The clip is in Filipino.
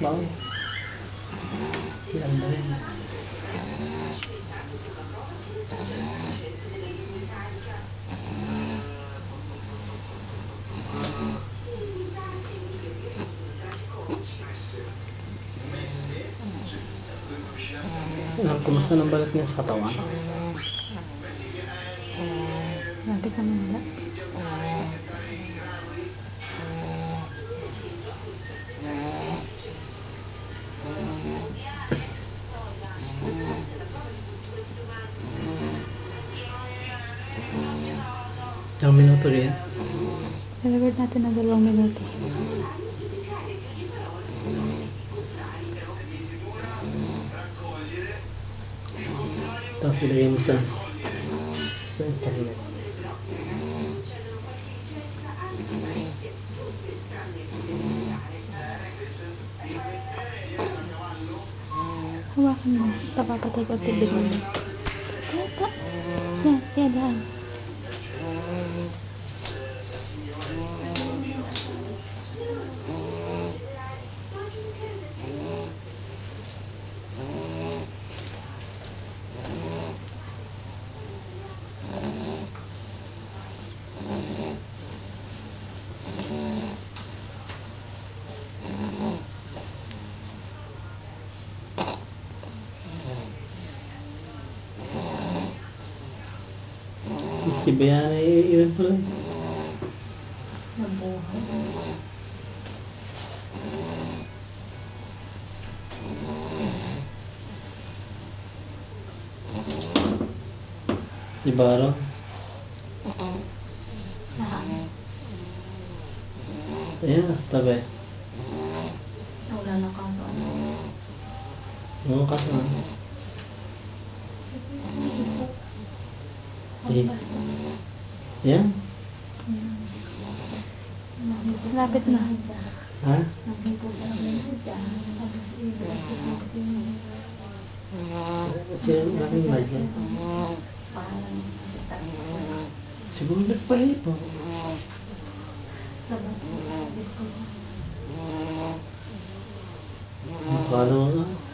trabaho. Yan na rin. Kumusta ng balat niya sa katawan? Nanti ka muna. Ilang minuto rin? I-record natin na 2 minuto. Tapos ilagay mo sa internet. Hawakan mo. Papapatay ko tibig mo. Tata. Yan, yan. Si Bayana iwan pa rin. Si Baro. Ayan, tabi. Wala na ka ba? Oo, kaso. Ayan. Lapit na. Ha? Sino namin ba dyan? Siguro nagpalit po. Paano nga?